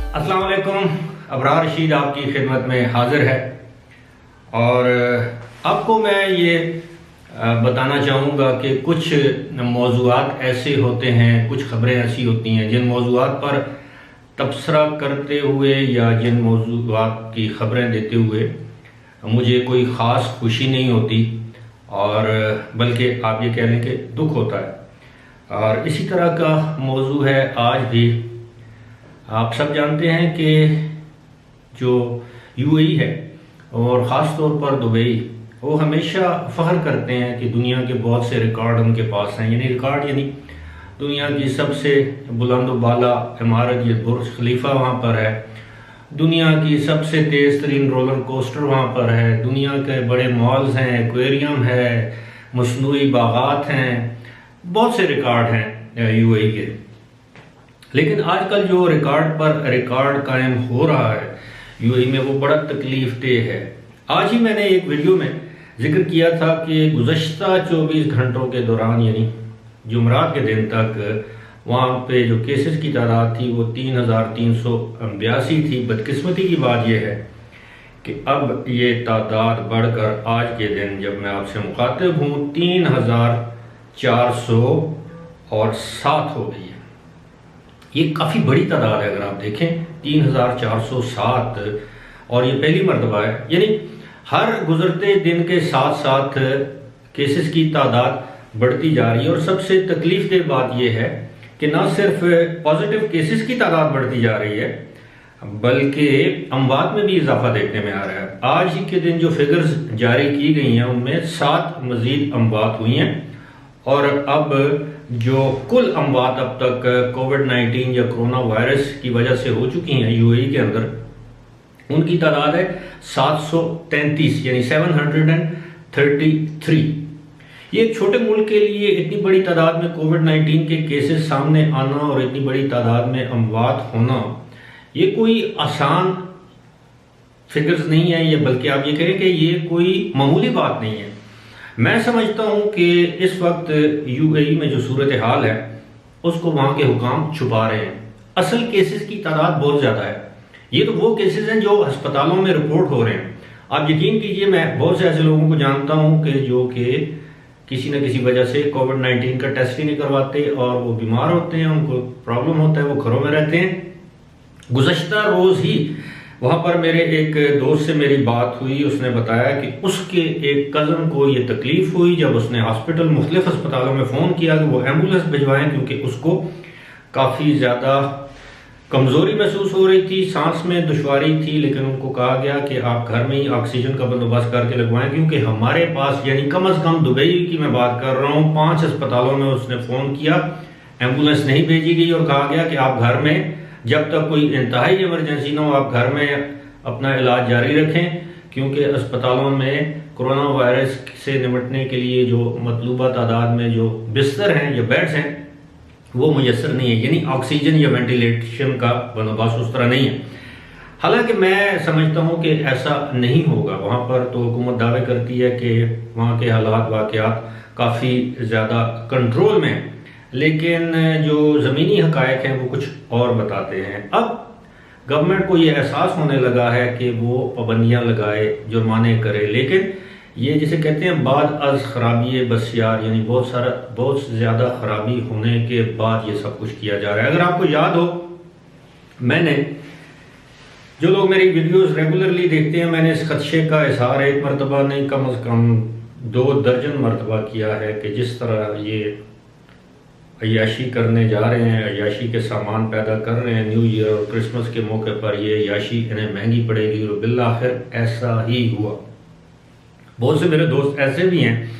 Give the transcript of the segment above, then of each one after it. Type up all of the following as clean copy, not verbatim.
अस्सलाम वालेकुम। अबरार रशीद आपकी खिदमत में हाजिर है और आपको मैं ये बताना चाहूँगा कि कुछ मौज़ूआत ऐसे होते हैं, कुछ ख़बरें ऐसी होती हैं जिन मौज़ूआत पर तबसरा करते हुए या जिन मौज़ूआत की ख़बरें देते हुए मुझे कोई ख़ास खुशी नहीं होती और बल्कि आप ये कह लें कि दुख होता है। और इसी तरह का मौजू है आज भी। आप सब जानते हैं कि जो यूएई है और ख़ास तौर पर दुबई, वो हमेशा फ़ख्र करते हैं कि दुनिया के बहुत से रिकॉर्ड उनके पास हैं। यानी दुनिया की सबसे बुलंद बाला इमारत ये बुर्ज खलीफा वहाँ पर है, दुनिया की सबसे तेज़ तरीन रोलर कोस्टर वहाँ पर है, दुनिया के बड़े मॉल्स हैं, एक्वेरियम है, मसनूई बागात हैं, बहुत से रिकॉर्ड हैं यूएई के। लेकिन आजकल जो रिकॉर्ड पर रिकॉर्ड कायम हो रहा है यूएई में, वो बड़ा तकलीफ देह है। आज ही मैंने एक वीडियो में जिक्र किया था कि गुज़श्ता 24 घंटों के दौरान यानी जुमरात के दिन तक वहाँ पे जो केसेस की तादाद थी वो 3,382 थी। बदकिस्मती की बात यह है कि अब ये तादाद बढ़कर आज के दिन जब मैं आपसे मुखातिब हूँ 3,407 हो गई है। ये काफ़ी बड़ी तादाद है। अगर आप देखें 3,407 और ये पहली मरतबा है। यानी हर गुजरते दिन के साथ साथ केसेस की तादाद बढ़ती जा रही है। और सबसे तकलीफ देह बात यह है कि ना सिर्फ पॉजिटिव केसेस की तादाद बढ़ती जा रही है बल्कि अमवात में भी इजाफा देखने में आ रहा है। आज ही के दिन जो फिगर्स जारी की गई हैं उनमें 7 मजीद अमवात हुई हैं और अब जो कुल अमवात अब तक कोविड-19 या कोरोना वायरस की वजह से हो चुकी हैं यूएई के अंदर, उनकी तादाद है 733 यानी 733। ये एक छोटे मुल्क के लिए इतनी बड़ी तादाद में कोविड-19 के केसेस सामने आना और इतनी बड़ी तादाद में अमवात होना, ये कोई आसान फिगर्स नहीं है, ये बल्कि आप ये कहें कि ये कोई मामूली बात नहीं है। मैं समझता हूं कि इस वक्त यूएई में जो सूरत हाल है उसको वहां के हुकाम छुपा रहे हैं। असल केसेस की तादाद बहुत ज़्यादा है। ये तो वो केसेस हैं जो अस्पतालों में रिपोर्ट हो रहे हैं। आप यकीन कीजिए, मैं बहुत से ऐसे लोगों को जानता हूं कि जो कि किसी न किसी वजह से कोविड-19 का टेस्ट ही नहीं करवाते और वो बीमार होते हैं, उनको प्रॉब्लम होता है, वो घरों में रहते हैं। गुज़श्ता रोज़ ही वहाँ पर मेरे एक दोस्त से मेरी बात हुई। उसने बताया कि उसके एक कज़न को ये तकलीफ़ हुई जब उसने हॉस्पिटल मुख्तलिफ अस्पतालों में फ़ोन किया कि वो एम्बुलेंस भिजवाएं, क्योंकि उसको काफ़ी ज़्यादा कमज़ोरी महसूस हो रही थी, सांस में दुश्वारी थी। लेकिन उनको कहा गया कि आप घर में ही ऑक्सीजन का बंदोबस्त करके लगवाएं, क्योंकि हमारे पास यानी कम अज़ कम दुबई की मैं बात कर रहा हूँ 5 अस्पतालों में उसने फ़ोन किया, एम्बुलेंस नहीं भेजी गई और कहा गया कि आप घर में जब तक कोई इंतहाई इमरजेंसी ना हो आप घर में अपना इलाज जारी रखें, क्योंकि अस्पतालों में कोरोना वायरस से निपटने के लिए जो मतलूबा तादाद में जो बिस्तर हैं या बेड्स हैं वो मुयस्सर नहीं है। यानी ऑक्सीजन या वेंटिलेशन का बंदोबस्त उस तरह नहीं है। हालांकि मैं समझता हूँ कि ऐसा नहीं होगा। वहाँ पर तो हुकूमत दावे करती है कि वहाँ के हालात वाक़यात काफ़ी ज़्यादा कंट्रोल में हैं, लेकिन जो ज़मीनी हक़ाइक़ हैं वो कुछ और बताते हैं। अब गवर्नमेंट को ये एहसास होने लगा है कि वो पाबंदियाँ लगाए, जुर्माने करे, लेकिन ये जिसे कहते हैं बाद अज़ ख़राबी बसियार, यानी बहुत ज़्यादा ख़राबी होने के बाद ये सब कुछ किया जा रहा है। अगर आपको याद हो, मैंने जो लोग मेरी वीडियोस रेगुलरली देखते हैं, मैंने इस खदशे का इज़हार एक मरतबा नहीं कम अज़ कम 2 दर्जन मरतबा किया है कि जिस तरह ये अय्याशी करने जा रहे हैं, अय्याशी के सामान पैदा कर रहे हैं न्यू ईयर और क्रिसमस के मौके पर, ये अय्याशी इन्हें महंगी पड़ेगी और बिल्आखिर ऐसा ही हुआ। बहुत से मेरे दोस्त ऐसे भी हैं,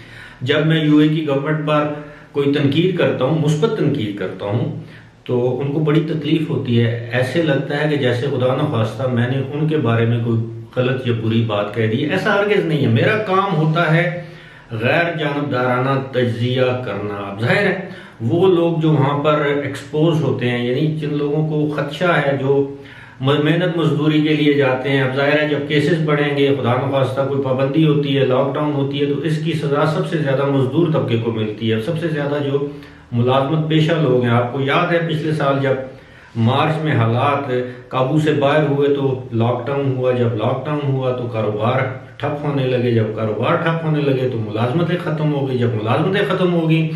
जब मैं यूएई की गवर्नमेंट पर कोई तनकीद करता हूँ, मुस्बत तनकीद करता हूँ, तो उनको बड़ी तकलीफ होती है। ऐसे लगता है कि जैसे खुदा न खास्ता मैंने उनके बारे में कोई गलत या बुरी बात कह दी। ऐसा हरगिज़ नहीं है। मेरा काम होता है गैर जानबदाराना तज्जिया करना। जाहिर है वो लोग जो वहाँ पर एक्सपोज होते हैं, यानी जिन लोगों को खदशा है, जो मेहनत मजदूरी के लिए जाते हैं, अब जाहिर है जब केसेस बढ़ेंगे, खुदा न खास्ता कोई पाबंदी होती है, लॉकडाउन होती है, तो इसकी सज़ा सबसे ज़्यादा मजदूर तबके को मिलती है। सबसे ज़्यादा जो मुलाजमत पेशा लोग हैं, आपको याद है पिछले साल जब मार्च में हालात काबू से बाहर हुए तो लॉकडाउन हुआ, जब लॉकडाउन हुआ तो कारोबार ठप होने लगे, जब कारोबार ठप होने लगे तो मुलाजमतें ख़त्म हो गई, जब मुलाजमतें ख़त्म हो गई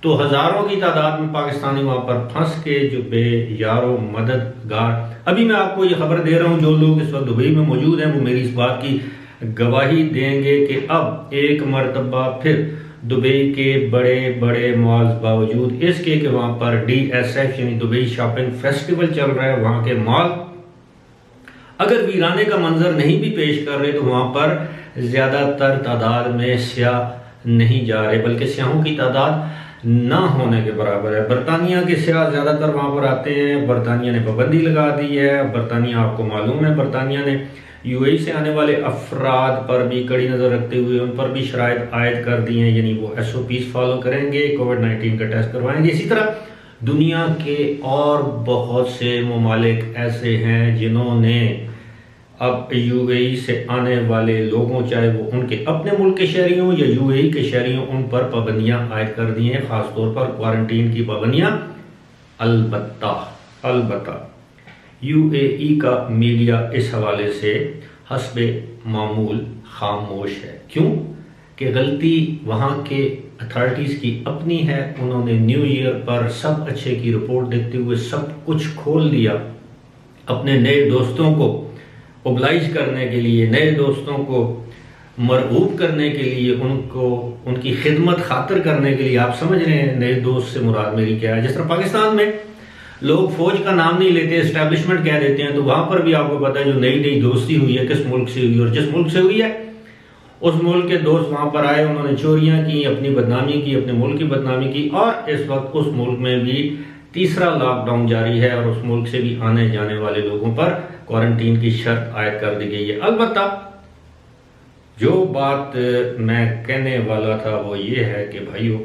तो हज़ारों की तादाद में पाकिस्तानी वहाँ पर फंस के जो बेयारो मददगार। अभी मैं आपको ये खबर दे रहा हूँ, जो लोग इस वक्त दुबई में मौजूद हैं वो मेरी इस बात की गवाही देंगे कि अब एक मरतबा फिर दुबई के बड़े बड़े मॉल्स, बावजूद इसके कि वहाँ पर DSF यानी दुबई शॉपिंग फेस्टिवल चल रहा है, वहाँ के मॉल अगर वीराने का मंजर नहीं भी पेश कर रहे तो वहाँ पर ज़्यादातर तादाद में स्याह नहीं जा रहे, बल्कि स्याहों की तादाद ना होने के बराबर है। बरतानिया के स्याह ज़्यादातर वहाँ पर आते हैं। बरतानिया ने पाबंदी लगा दी है। बरतानिया, आपको मालूम है, बरतानिया ने UAE से आने वाले अफराद पर भी कड़ी नज़र रखते हुए उन पर भी शराइत आयद कर दी हैं, यानी वो SOPs फॉलो करेंगे, कोविड-19 का टेस्ट करवाएंगे। इसी तरह दुनिया के और बहुत से ममालिक ऐसे हैं जिन्होंने अब UAE से आने वाले लोगों, चाहे वो उनके अपने मुल्क के शहरी हों या UAE के शहरी हों, उन पर पाबंदियां आयद कर दी हैं, ख़ासतौर पर क्वारंटीन की पाबंदियां। अलबत्ता UAE का मीडिया इस हवाले से हस्बे मामूल खामोश है। क्यों? कि गलती वहाँ के अथॉरिटीज़ की अपनी है। उन्होंने न्यू ईयर पर सब अच्छे की रिपोर्ट देते हुए सब कुछ खोल दिया, अपने नए दोस्तों को ओबलाइज करने के लिए, नए दोस्तों को मरगूब करने के लिए, उनको उनकी खिदमत खातिर करने के लिए। आप समझ रहे हैं नए दोस्त से मुराद मेरी क्या है? जिस तरह पाकिस्तान में लोग फौज का नाम नहीं लेते, एस्टैब्लिशमेंट कह देते हैं, तो वहाँ पर भी आपको पता है जो नई नई दोस्ती हुई है किस मुल्क से हुई, और जिस मुल्क से हुई है उस मुल्क के दोस्त वहाँ पर आए, उन्होंने चोरियाँ की, अपनी बदनामी की, अपने मुल्क की बदनामी की, और इस वक्त उस मुल्क में भी तीसरा लॉकडाउन जारी है और उस मुल्क से भी आने जाने वाले लोगों पर क्वारंटीन की शर्त आयद कर दी गई है। अलबत्ता जो बात मैं कहने वाला था वो ये है कि भाइयों,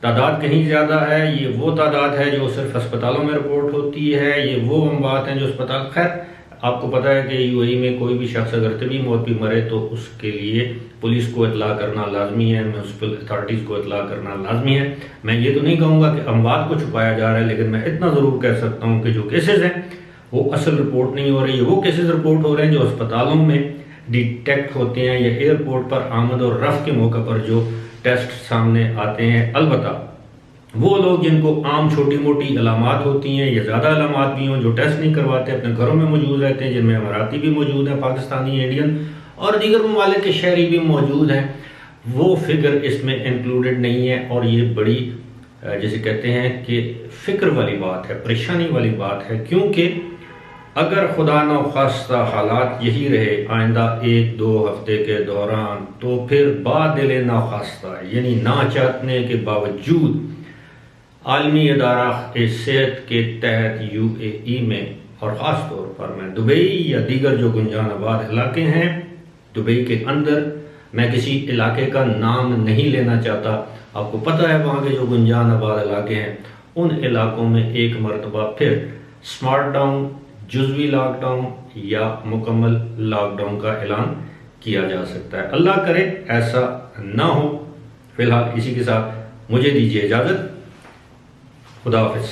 तादाद कहीं ज़्यादा है। ये वो तादाद है जो सिर्फ अस्पतालों में रिपोर्ट होती है, ये वो बात हैं जो अस्पताल, खैर आपको पता है कि UAE में कोई भी शख्स अगर तभी मौत भी मरे तो उसके लिए पुलिस को इतला करना लाजमी है, म्यूनसिपल अथॉरिटीज़ को इतला करना लाजमी है। मैं ये तो नहीं कहूँगा कि अमवात को छुपाया जा रहा है, लेकिन मैं इतना ज़रूर कह सकता हूँ कि जो केसेस हैं वो असल रिपोर्ट नहीं हो रही है। वो केसेस रिपोर्ट हो रहे हैं जो अस्पतालों में डिटेक्ट होते हैं या एयरपोर्ट पर आमद और रफ़ के मौके पर जो टेस्ट सामने आते हैं। अलबत्ता वो लोग जिनको आम छोटी मोटी अलामात होती हैं या ज़्यादा अलामात भी हों, जो टेस्ट नहीं करवाते, अपने घरों में मौजूद रहते हैं, जिनमें अमाराती भी मौजूद हैं, पाकिस्तानी, इंडियन और दीगर ममालिक के शहरी भी मौजूद हैं, वो फिगर इसमें इंक्लूडेड नहीं है। और ये बड़ी जैसे कहते हैं कि फ़िक्र वाली बात है, परेशानी वाली बात है, क्योंकि अगर खुदा न खास्ता हालात यही रहे आइंदा 1-2 हफ्ते के दौरान, तो फिर बादिल ना खास्ता यानी ना चाहने के बावजूद आलमी अदारा सेहत के तहत UAE में, और ख़ास तौर पर मैं दुबई या दीगर जो गुंजानाबाद इलाके हैं दुबई के अंदर, मैं किसी इलाके का नाम नहीं लेना चाहता, आपको पता है वहाँ के जो गुंजानाबाद इलाके हैं, उन इलाकों में एक मरतबा फिर स्मार्ट डाउन, जुज़वी लॉकडाउन या मुकम्मल लॉकडाउन का ऐलान किया जा सकता है। अल्लाह करे ऐसा ना हो। फिलहाल इसी के साथ मुझे दीजिए इजाज़त। खुदा हाफिज़।